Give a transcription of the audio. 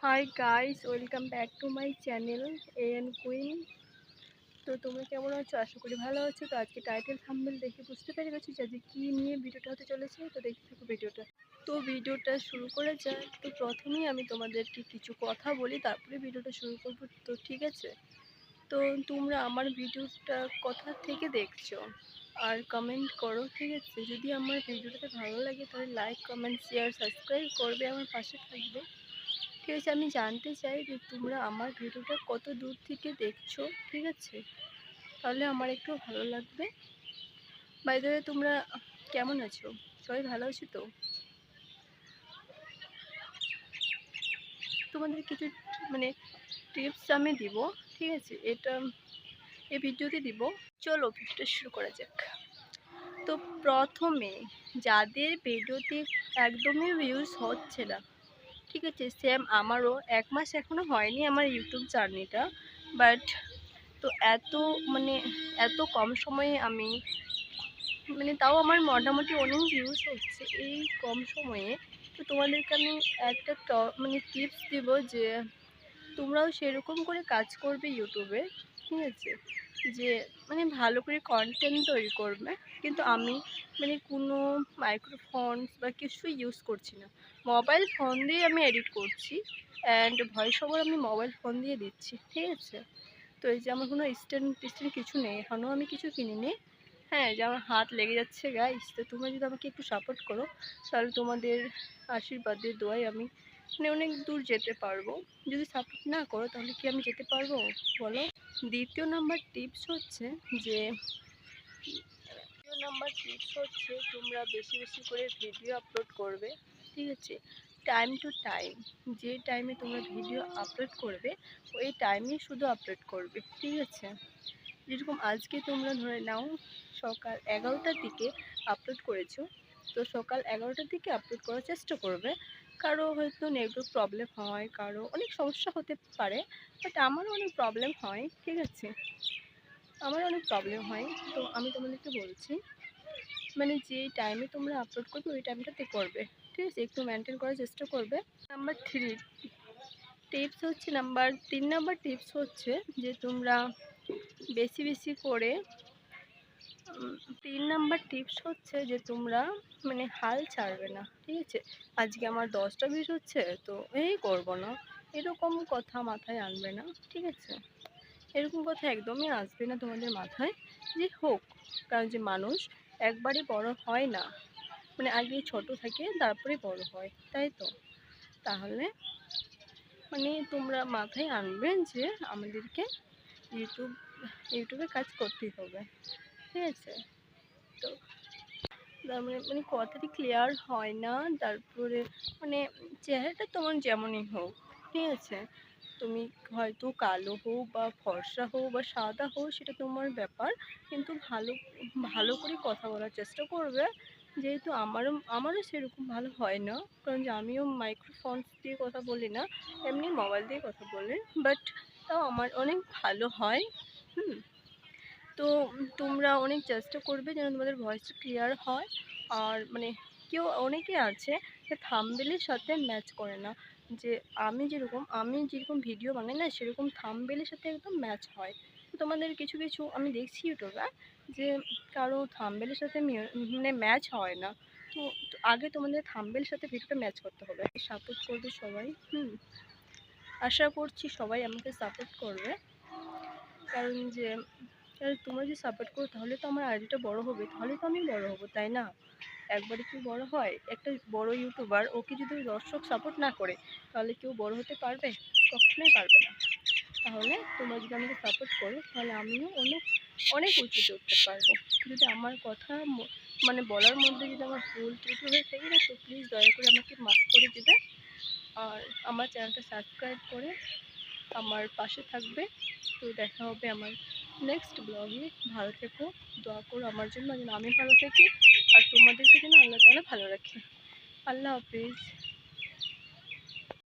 Hi guys, welcome back to my channel AN queen. তো তোমরা কেমন আছো? আশা করি ভালো আছো। তো আজকে টাইটেল থাম্বনেল দেখে বুঝতে পেরে গেছি যে আজকে কী নিয়ে ভিডিওটা হতে চলেছে। তো দেখতে থাকো ভিডিওটা। তো ভিডিওটা শুরু করে যায়। তো প্রথমেই আমি তোমাদেরকে কিছু কথা বলি, তারপরে ভিডিওটা শুরু করবো। তো ঠিক আছে, তো তোমরা আমার ভিডিওটা কোথা থেকে দেখছো আর কমেন্ট করো, ঠিক আছে? যদি আমার ভিডিওটাতে ভালো লাগে তাহলে লাইক, কমেন্ট, শেয়ার, সাবস্ক্রাইব করবে, আমার পাশে থাকবে। ঠিক আছে, আমি জানতে চাই যে তোমরা আমার ভিডিওটা কত দূর থেকে দেখছো, ঠিক আছে? তাহলে আমার একটু ভালো লাগবে। বাই দ্য ওয়ে, তোমরা কেমন আছো? সবাই ভালো আছো তো? তোমাদের কিছু মানে টিপস আমি দিব, ঠিক আছে? এই ভিডিওতে দিব। চলো ভিডিওটা শুরু করা যাক। তো প্রথমে যাদের ভিডিওতে একদমই ভিউজ হচ্ছে না, ঠিক আছে, সেম আমারও 1 মাস এখনও হয়নি আমার ইউটিউব জার্নিটা, বাট তো মানে এত কম সময়ে আমি তাও আমার মোটামুটি অনেক ভিউজ হচ্ছে এই কম সময়ে। তো তোমাদেরকে আমি একটা টিপস দিব যে তোমরাও সেরকম করে কাজ করবে ইউটিউবে, ঠিক আছে? যে ভালো করে কন্টেন্ট তৈরি করবে। কিন্তু আমি কোনো মাইক্রোফোন বা কিছু ইউজ করছি না, মোবাইল ফোন দিয়ে আমি এডিট করছি, অ্যান্ড ভয়েস ওভার আমি মোবাইল ফোন দিয়ে দিচ্ছি, ঠিক আছে? তো এই যে আমার কোনো স্ট্যান্ড কিছু নেই, এখনও আমি কিছু কিনিনি। হ্যাঁ, যে আমার হাত লেগে যাচ্ছে গাইস। তো তোমরা যদি আমাকে একটু সাপোর্ট করো তাহলে তোমাদের আশীর্বাদে দোয়ায় আমি অনেক দূর যেতে পারবো। যদি সাপোর্ট না করো তাহলে কি আমি যেতে পারবো বলো? দ্বিতীয় নাম্বার টিপস হচ্ছে যে তোমরা বেশি বেশি করে ভিডিও আপলোড করবে, ঠিক আছে? টাইম টু টাইম, যে টাইমে তোমরা ভিডিও আপলোড করবে ওই টাইমেই শুধু আপলোড করবে, ঠিক আছে? যেরকম আজকে তোমরা ধরে নাও সকাল 11টার দিকে আপলোড করেছো, তো সকাল 11টার দিকে আপলোড করার চেষ্টা করবে। কারো হয়তো নেটওয়ার্ক প্রবলেম হয়, কারো অনেক সমস্যা হতে পারে, বাট আমারও অনেক প্রবলেম হয়, ঠিক আছে? আমারও অনেক প্রবলেম হয়। তো আমি তোমাদেরকে বলছি যে টাইমে তোমরা আপলোড করবে ওই টাইমটাতে করবে, ঠিক আছে? একটু মেনটেন করার চেষ্টা করবে। নাম্বার 3 নাম্বার টিপস হচ্ছে যে তোমরা বেশি বেশি করে 3 নাম্বার টিপস হচ্ছে যে তোমরা হাল ছাড়বে না, ঠিক আছে? আজকে আমার 10টা ভিউজ হচ্ছে তো এই করব না, এরকম কথা মাথায় আনবে না, ঠিক আছে? এরকম কথা একদমই আসবে না তোমাদের মাথায় যে হোক। কারণ যে মানুষ একবারই বড় হয় না, আগে ছোট থাকে তারপরে বড় হয়, তাই তো? তাহলে তোমরা মাথায় আনবে যে আমাদেরকে ইউটিউবে কাজ করতেই হবে, ঠিক আছে? তো তার কথাটি ক্লিয়ার হয় না। তারপরে চেহারাটা তোমার যেমনই হোক, ঠিক আছে? তুমি হয়তো কালো হোক বা ফর্সা হোক বা সাদা হোক সেটা তোমার ব্যাপার, কিন্তু ভালো ভালো করে কথা বলার চেষ্টা করবে। যেহেতু আমারও সেরকম ভালো হয় না, কারণ যে আমিও মাইক্রোফোন দিয়ে কথা বলি না, এমনি মোবাইল দিয়ে কথা বলি, বাট তাও আমার অনেক ভালো হয়। তো তোমরা অনেক চেষ্টা করবে যেন তোমাদের ভয়েসটা ক্লিয়ার হয়। আর অনেকে আছে যে থাম্বনেলের সাথে ম্যাচ করে না, যে আমি যেরকম ভিডিও বানাই না সেরকম থাম্বনেলের সাথে একদম ম্যাচ হয়। তো তোমাদের কিছু কিছু আমি দেখছি ইউটিউবে যে কারো থাম্বনেলের সাথে ম্যাচ হয় না। তো আগে তোমাদের থাম্বনেলের সাথে ভিডিওটা ম্যাচ করতে হবে। সাপোর্ট করবে সবাই। আশা করছি সবাই আমাকে সাপোর্ট করবে, কারণ যে তোমরা যদি সাপোর্ট করো তাহলে তো আমার আইডিটা বড় হবে, তাহলে তো আমি বড় হব, তাই না? একবারে কি বড় হয়? একটা বড় ইউটিউবার, ওকে যদি দর্শক সাপোর্ট না করে তাহলে কেউ বড় হতে পারবে? কখনোই পারবে না। তাহলে তোমরা যদি আমাকে সাপোর্ট করো তাহলে আমিও অনেক অনেক উঁচুতে উঠতে পারবো। যদি আমার কথা বলার মধ্যে যদি আমার ভুল ত্রুটি হয়ে থাকে না, তো প্লিজ দয়া করে আমাকে মাফ করে দেবে। আর আমার চ্যানেলটা সাবস্ক্রাইব করে আমার পাশে থাকবে। তো দেখা হবে আমার নেক্সট ব্লগে। ভালো থেকো, দোয়া করো আমার জন্য যেন আমি ভালো থাকি আর তোমাদেরকে যেন আল্লাহ তাআলা ভালো রাখে। আল্লাহ হাফিজ।